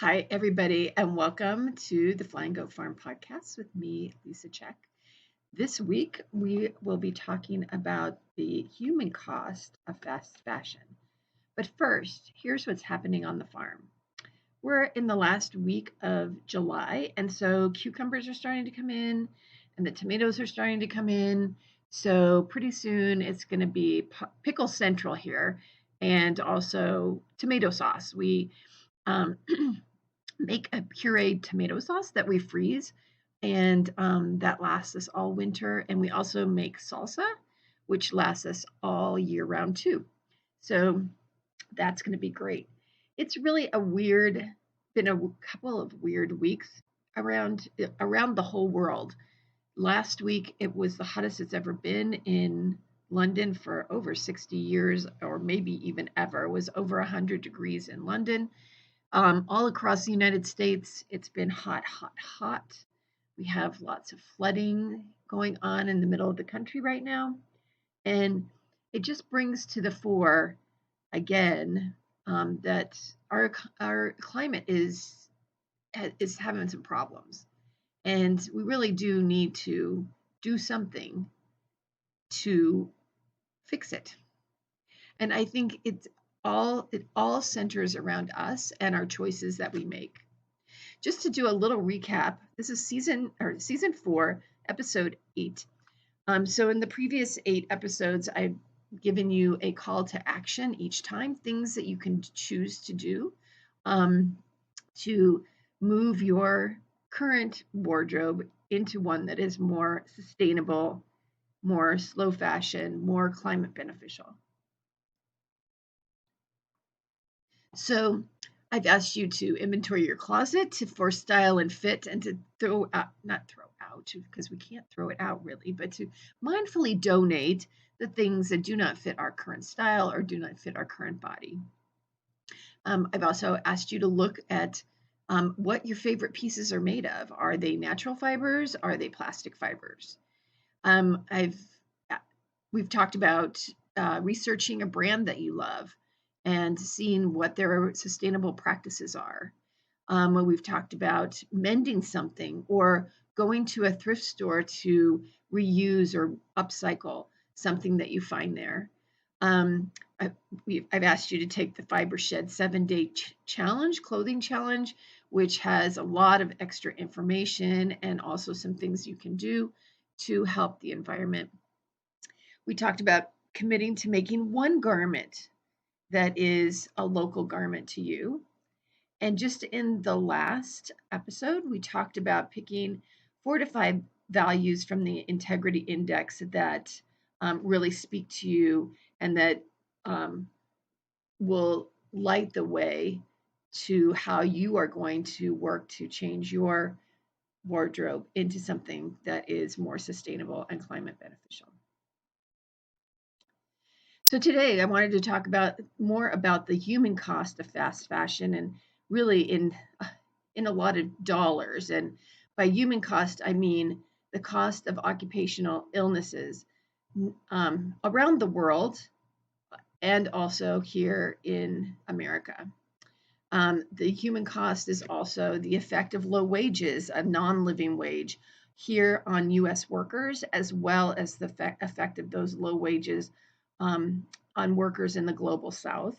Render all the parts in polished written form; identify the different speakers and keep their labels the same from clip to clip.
Speaker 1: Hi, everybody, and welcome to the Flying Goat Farm podcast with me, Lisa Check. This week, we will be talking about the human cost of fast fashion. But first, here's what's happening on the farm. We're in the last week of July, and so cucumbers are starting to come in, and the tomatoes are starting to come in. So pretty soon, it's going to be pickle central here, and also tomato sauce. We um, make a pureed tomato sauce that we freeze, and that lasts us all winter. And we also make salsa, which lasts us all year round too. So that's going to be great. It's really been a couple of weird weeks around the whole world. Last week it was the hottest it's ever been in London for over 60 years, or maybe even ever. It was over 100 degrees in London. All across the United States, it's been hot, hot, hot. We have lots of flooding going on in the middle of the country right now. And it just brings to the fore again that our climate is having some problems. And we really do need to do something to fix it. And I think it all centers around us and our choices that we make. Just to do a little recap, this is season 4, episode 8. So in the previous 8 episodes, I've given you a call to action each time, things that you can choose to do to move your current wardrobe into one that is more sustainable, more slow fashion, more climate beneficial. So I've asked you to inventory your closet for style and fit, and to not throw out, because we can't throw it out really, but to mindfully donate the things that do not fit our current style or do not fit our current body. I've also asked you to look at what your favorite pieces are made of. Are they natural fibers? Are they plastic fibers? Um, I've we've talked about researching a brand that you love and seeing what their sustainable practices are. We've talked about mending something or going to a thrift store to reuse or upcycle something that you find there. Um, I've asked you to take the Fiber Shed 7-day challenge, clothing challenge, which has a lot of extra information and also some things you can do to help the environment. We talked about committing to making one garment that is a local garment to you. And just in the last episode, we talked about picking 4 to 5 values from the Integrity Index that really speak to you and that will light the way to how you are going to work to change your wardrobe into something that is more sustainable and climate beneficial. So today I wanted to talk more about the human cost of fast fashion, and really in a lot of dollars. And by human cost, I mean the cost of occupational illnesses around the world and also here in America. The human cost is also the effect of low wages, a non-living wage here on U.S. workers, as well as the effect of those low wages on workers in the global south.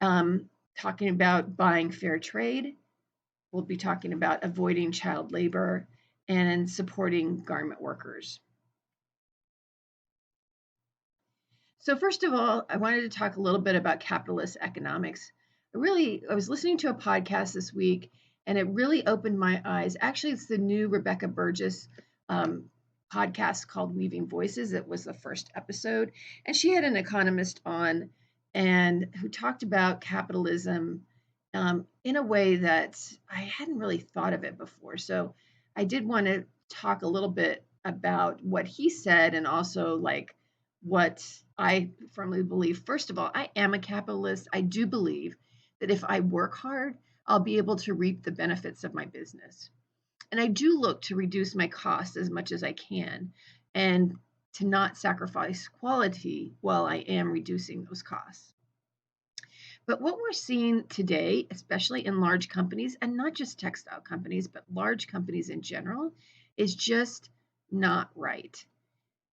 Speaker 1: Talking about buying fair trade. We'll be talking about avoiding child labor and supporting garment workers. So first of all, I wanted to talk a little bit about capitalist economics. I was listening to a podcast this week, and it really opened my eyes. Actually, it's the new Rebecca Burgess podcast called Weaving Voices. It was the first episode, and she had an economist on and who talked about capitalism in a way that I hadn't really thought of it before. So I did want to talk a little bit about what he said and also like what I firmly believe. First of all, I am a capitalist. I do believe that if I work hard, I'll be able to reap the benefits of my business. And I do look to reduce my costs as much as I can and to not sacrifice quality while I am reducing those costs. But what we're seeing today, especially in large companies, and not just textile companies, but large companies in general, is just not right.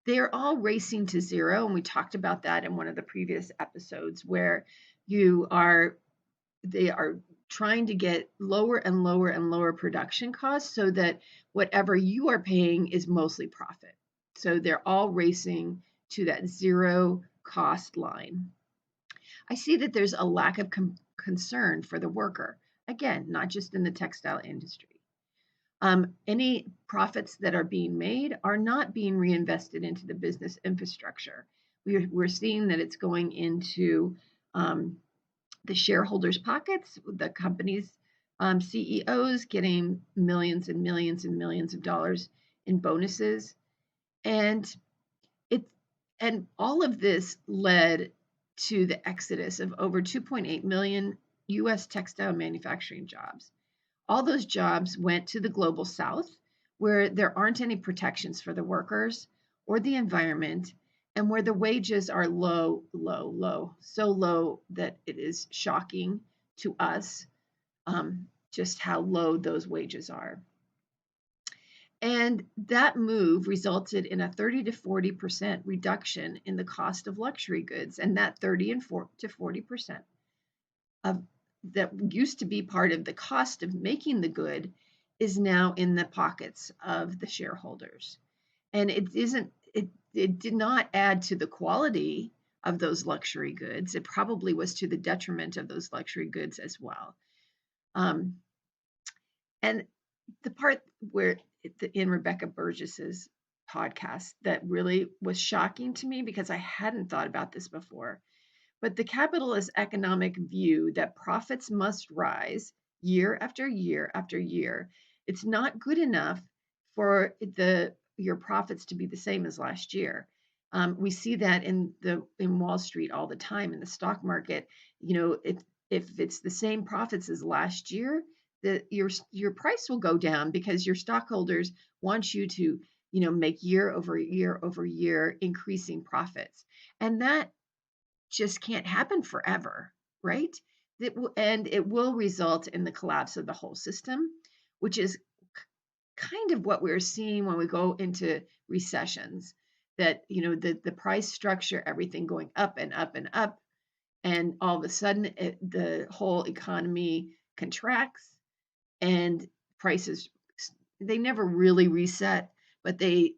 Speaker 1: They're all racing to zero. And we talked about that in one of the previous episodes where you are they are trying to get lower and lower and lower production costs so that whatever you are paying is mostly profit. So they're all racing to that zero cost line. I see that there's a lack of concern for the worker. Again, not just in the textile industry. Any profits that are being made are not being reinvested into the business infrastructure. We're seeing that it's going into the shareholders' pockets, the company's CEOs getting millions and millions and millions of dollars in bonuses, and it and all of this led to the exodus of over 2.8 million U.S. textile manufacturing jobs. All those jobs went to the global south, where there aren't any protections for the workers or the environment, and where the wages are low, low, low, so low that it is shocking to us just how low those wages are. And that move resulted in a 30 to 40% reduction in the cost of luxury goods. And that 30 to 40% of that used to be part of the cost of making the good is now in the pockets of the shareholders. And it did not add to the quality of those luxury goods. It probably was to the detriment of those luxury goods as well. And the part where in Rebecca Burgess's podcast that really was shocking to me, because I hadn't thought about this before, but the capitalist economic view that profits must rise year after year after year, it's not good enough for your profits to be the same as last year. We see that in Wall Street all the time, in the stock market. If it's the same profits as last year, your price will go down because your stockholders want you to make year over year over year increasing profits, and that just can't happen forever, right? It will result in the collapse of the whole system, which is kind of what we're seeing when we go into recessions. That the price structure, everything going up and up and up, and all of a sudden the whole economy contracts, and prices, they never really reset, but the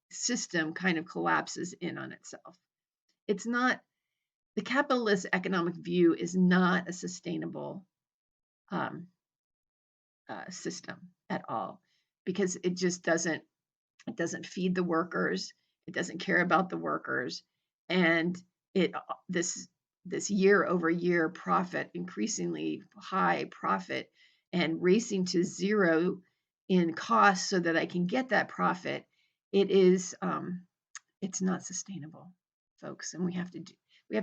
Speaker 1: system kind of collapses in on itself. It's not, the capitalist economic view is not a sustainable system at all, because it just doesn't feed the workers. It doesn't care about the workers, and this year over year profit, increasingly high profit, and racing to zero in cost so that I can get that profit, it's not sustainable, folks. And we have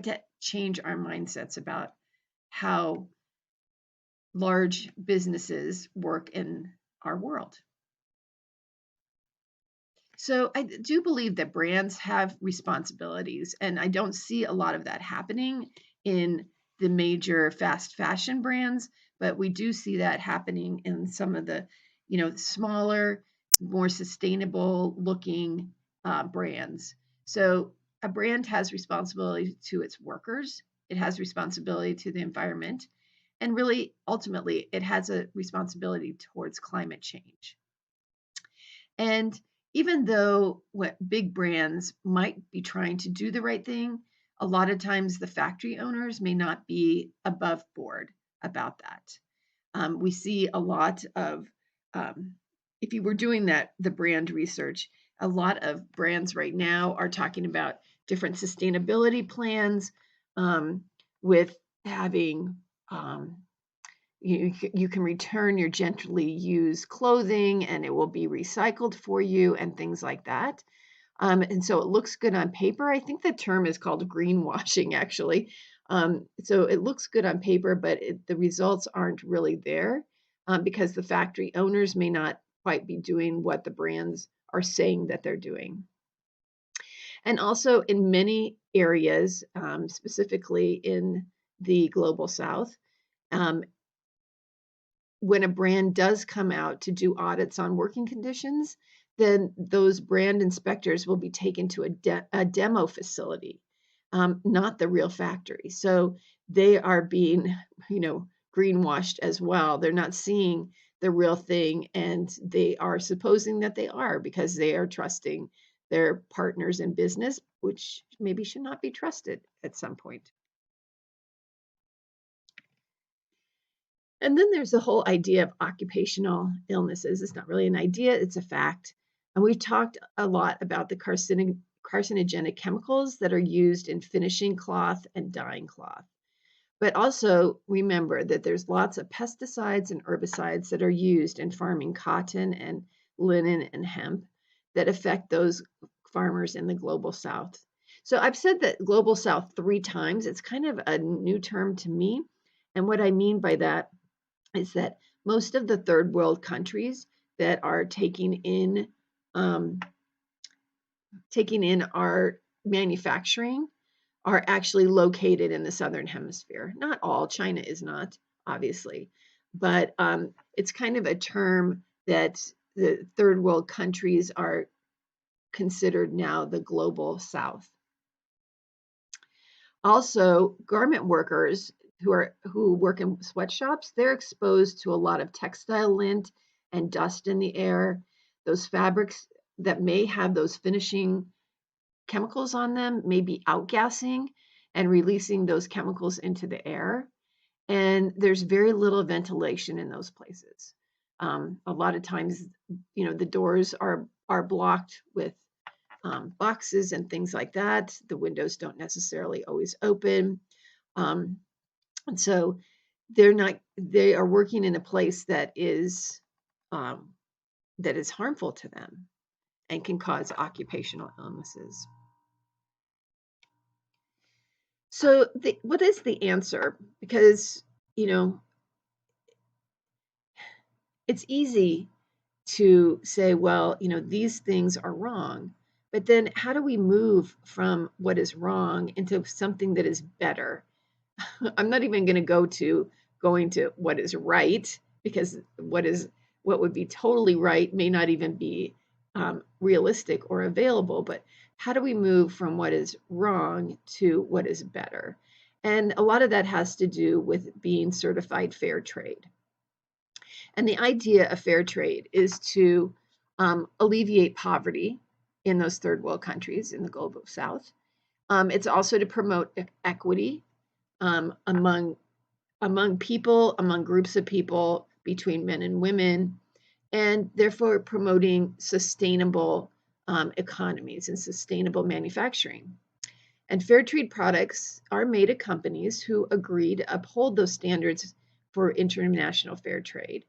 Speaker 1: to change our mindsets about how large businesses work in our world. So I do believe that brands have responsibilities, and I don't see a lot of that happening in the major fast fashion brands, but we do see that happening in some of the, smaller, more sustainable looking brands. So a brand has responsibility to its workers, it has responsibility to the environment, and really, ultimately, it has a responsibility towards climate change. And even though what big brands might be trying to do the right thing, a lot of times the factory owners may not be above board about that. We see a lot of, if you were doing the brand research, a lot of brands right now are talking about different sustainability plans, with having, you can return your gently used clothing and it will be recycled for you and things like that. And so it looks good on paper. I think the term is called greenwashing, actually. So it looks good on paper, but the results aren't really there, because the factory owners may not quite be doing what the brands are saying that they're doing. And also in many areas, specifically in the global south. Um, when a brand does come out to do audits on working conditions, then those brand inspectors will be taken to a demo facility, not the real factory. So they are being, greenwashed as well. They're not seeing the real thing, and they are supposing that they are because they are trusting their partners in business, which maybe should not be trusted at some point. And then there's the whole idea of occupational illnesses. It's not really an idea, it's a fact. And we've talked a lot about the carcinogenic chemicals that are used in finishing cloth and dyeing cloth. But also remember that there's lots of pesticides and herbicides that are used in farming cotton and linen and hemp that affect those farmers in the global south. So I've said that global south 3 times. It's kind of a new term to me. And what I mean by that is that most of the third world countries that are um, taking in our manufacturing are actually located in the southern hemisphere. Not all, China is not, obviously, but it's kind of a term that the third world countries are considered now the global south. Also, garment workers who work in sweatshops, they're exposed to a lot of textile lint and dust in the air. Those fabrics that may have those finishing chemicals on them may be outgassing and releasing those chemicals into the air. And there's very little ventilation in those places. A lot of times, the doors are blocked with boxes and things like that. The windows don't necessarily always open. And so they are working in a place that is harmful to them and can cause occupational illnesses. So what is the answer? Because, it's easy to say, well, these things are wrong. But then how do we move from what is wrong into something that is better? I'm not even going to going to what is right, because what would be totally right may not even be realistic or available. But how do we move from what is wrong to what is better? And a lot of that has to do with being certified fair trade. And the idea of fair trade is to alleviate poverty in those third world countries in the global south. It's also to promote equity among people, among groups of people, between men and women, and therefore promoting sustainable economies and sustainable manufacturing. And fair trade products are made at companies who agree to uphold those standards for international fair trade.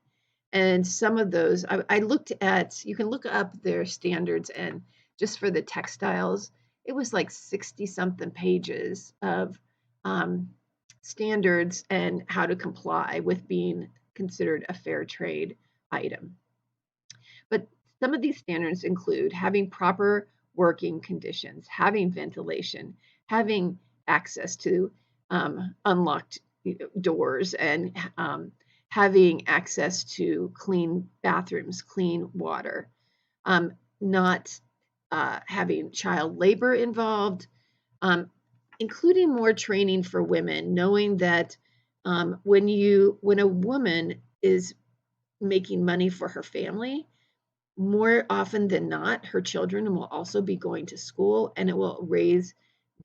Speaker 1: And some of those, I looked at, you can look up their standards, and just for the textiles, it was like 60 something pages of standards and how to comply with being considered a fair trade item. But some of these standards include having proper working conditions, having ventilation, having access to unlocked doors, and having access to clean bathrooms, clean water, not having child labor involved, including more training for women, knowing that when a woman is making money for her family, more often than not, her children will also be going to school, and it will raise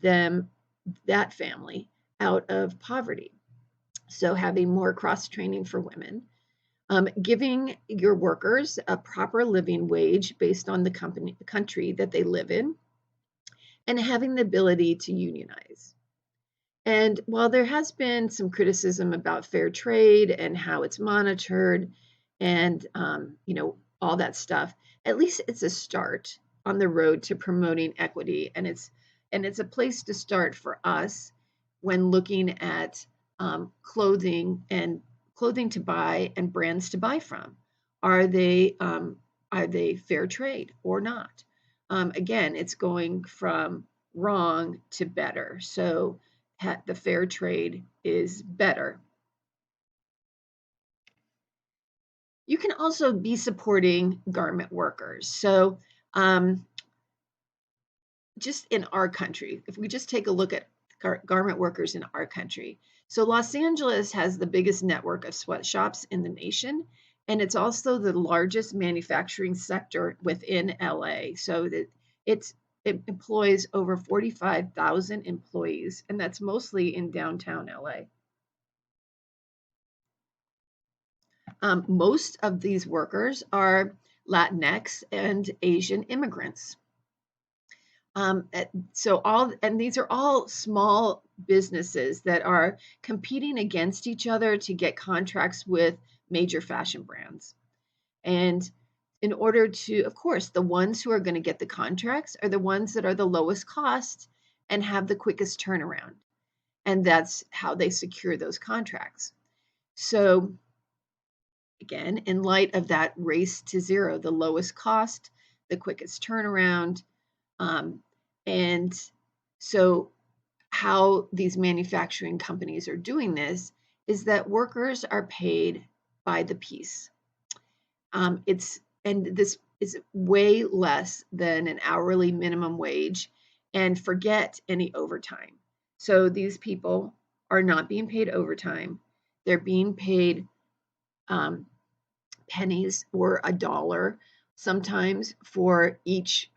Speaker 1: that family out of poverty. So having more cross training for women, giving your workers a proper living wage based on the country that they live in, and having the ability to unionize. And while there has been some criticism about fair trade and how it's monitored and, all that stuff, at least it's a start on the road to promoting equity. And it's a place to start for us when looking at clothing to buy and brands to buy from. Are they fair trade or not? Again, it's going from wrong to better. So the fair trade is better. You can also be supporting garment workers. So just in our country, if we just take a look at garment workers in our country. So Los Angeles has the biggest network of sweatshops in the nation, and it's also the largest manufacturing sector within LA. So that it employs over 45,000 employees, and that's mostly in downtown LA. Most of these workers are Latinx and Asian immigrants. And these are all small businesses that are competing against each other to get contracts with major fashion brands. And in order to, of course, the ones who are going to get the contracts are the ones that are the lowest cost and have the quickest turnaround. And that's how they secure those contracts. So again, in light of that race to zero, the lowest cost, the quickest turnaround, and so how these manufacturing companies are doing this is that workers are paid by the piece. This is way less than an hourly minimum wage, and forget any overtime. So these people are not being paid overtime. They're being paid pennies or $1 sometimes for each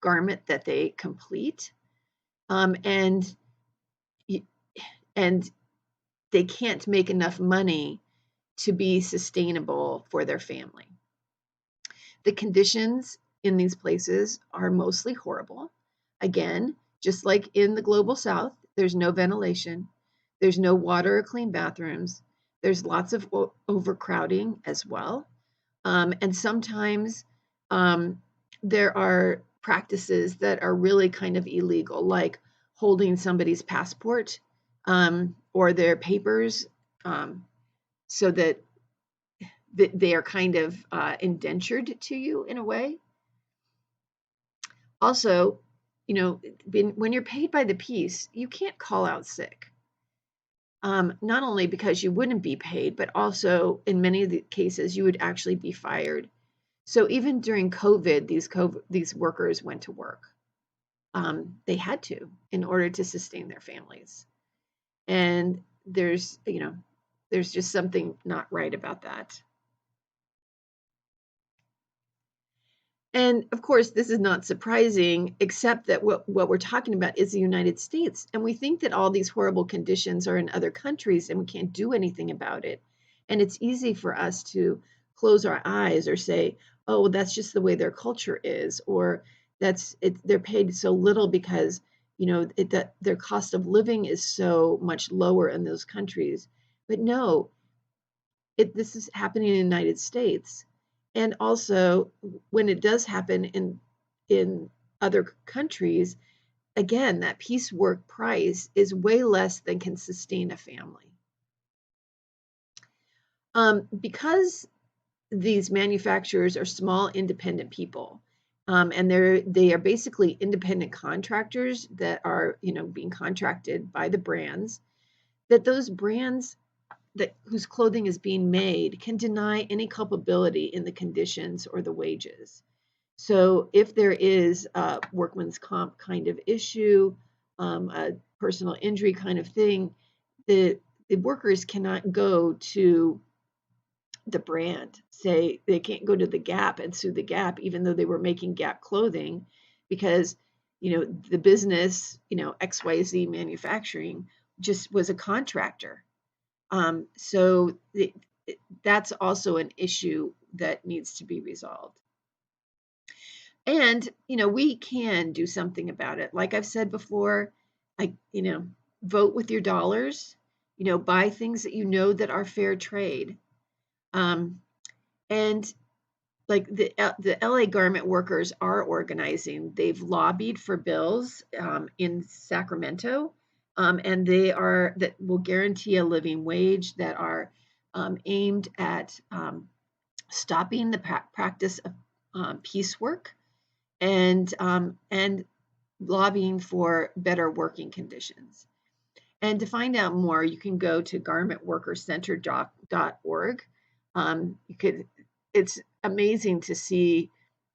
Speaker 1: garment that they complete. And they can't make enough money to be sustainable for their family. The conditions in these places are mostly horrible. Again, just like in the global south, there's no ventilation, there's no water or clean bathrooms, there's lots of overcrowding as well. And sometimes there are practices that are really kind of illegal, like holding somebody's passport or their papers so that they are kind of indentured to you in a way. Also, when you're paid by the piece, you can't call out sick. Not only because you wouldn't be paid, but also in many of the cases, you would actually be fired. So even during COVID, these workers went to work. They had to in order to sustain their families. And there's just something not right about that. And of course, this is not surprising, except that what we're talking about is the United States. And we think that all these horrible conditions are in other countries and we can't do anything about it. And it's easy for us to close our eyes or say, oh, that's just the way their culture is, or they're paid so little because their cost of living is so much lower in those countries. But no, this is happening in the United States. And also, when it does happen in other countries, again, that piecework price is way less than can sustain a family. Because these manufacturers are small, independent people, and they are basically independent contractors that are being contracted by the brands, that those brands whose clothing is being made can deny any culpability in the conditions or the wages. So if there is a workman's comp kind of issue, a personal injury kind of thing, the workers cannot go to the brand. Say they can't go to the Gap and sue the Gap, even though they were making Gap clothing, because the business, XYZ Manufacturing, just was a contractor. So that's also an issue that needs to be resolved. And, we can do something about it. Like I've said before, vote with your dollars, buy things that that are fair trade. And like the LA garment workers are organizing. They've lobbied for bills in Sacramento. And that will guarantee a living wage, that are aimed at stopping the practice of piecework and lobbying for better working conditions. And to find out more, you can go to garmentworkerscenter.org. It's amazing to see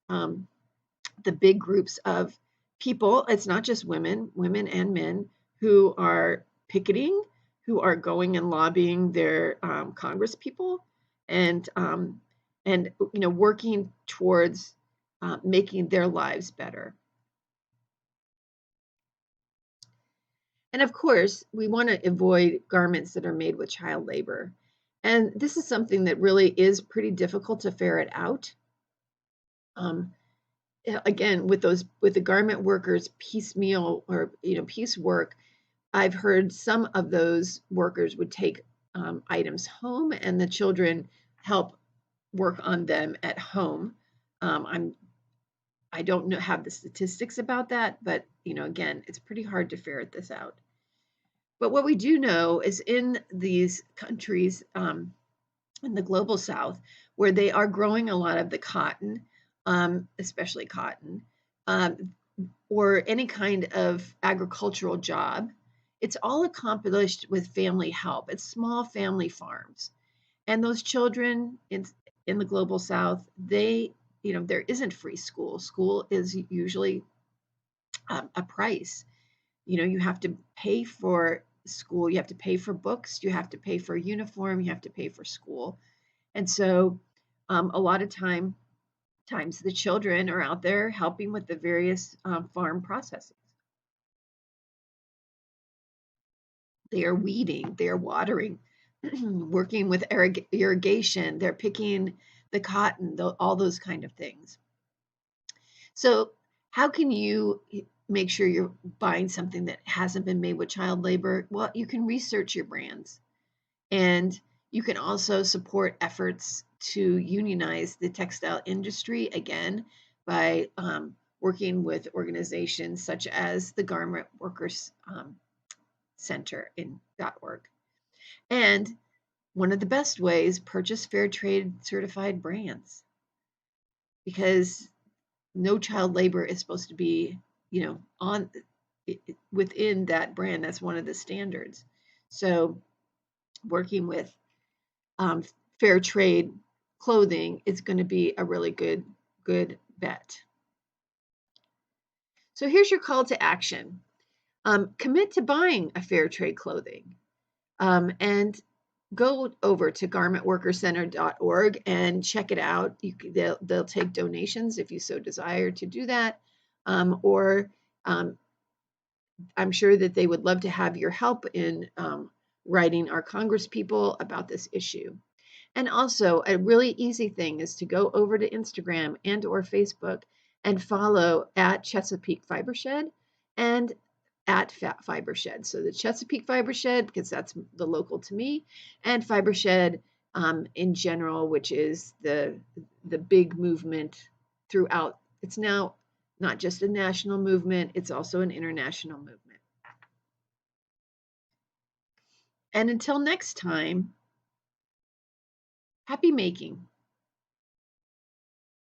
Speaker 1: the big groups of people. It's not just women and men who are picketing, who are going and lobbying their Congress people, and working towards making their lives better. And of course, we want to avoid garments that are made with child labor. And this is something that really is pretty difficult to ferret out. Again, with the garment workers piecemeal or piecework, I've heard some of those workers would take items home, and the children help work on them at home. I don't have the statistics about that, but again, it's pretty hard to ferret this out. But what we do know is in these countries, in the global south, where they are growing a lot of the cotton, especially cotton, or any kind of agricultural job, it's all accomplished with family help. It's small family farms. And those children in the global south, there isn't free school. School is usually a price. You have to pay for school, you have to pay for books, you have to pay for a uniform, you have to pay for school. And so a lot of times the children are out there helping with the various farm processes. They are weeding, they are watering, working with irrigation, they're picking the cotton, all those kind of things. So how can you make sure you're buying something that hasn't been made with child labor? Well, you can research your brands, and you can also support efforts to unionize the textile industry, again, by working with organizations such as the Garment Workers Center in .org. And one of the best ways, purchase fair trade certified brands, because no child labor is supposed to be, on within that brand. That's one of the standards. So working with fair trade clothing is going to be a really good bet. So here's your call to action. Commit to buying a fair trade clothing, and go over to garmentworkerscenter.org and check it out. They'll take donations if you so desire to do that, or I'm sure that they would love to have your help in writing our Congress people about this issue. And also, a really easy thing is to go over to Instagram and or Facebook and follow at Chesapeake Fiber Shed and at Fat Fiber Shed. So the Chesapeake Fiber Shed, because that's the local to me, and Fiber Shed in general, which is the big movement throughout. It's now not just a national movement, it's also an international movement. And until next time, happy making.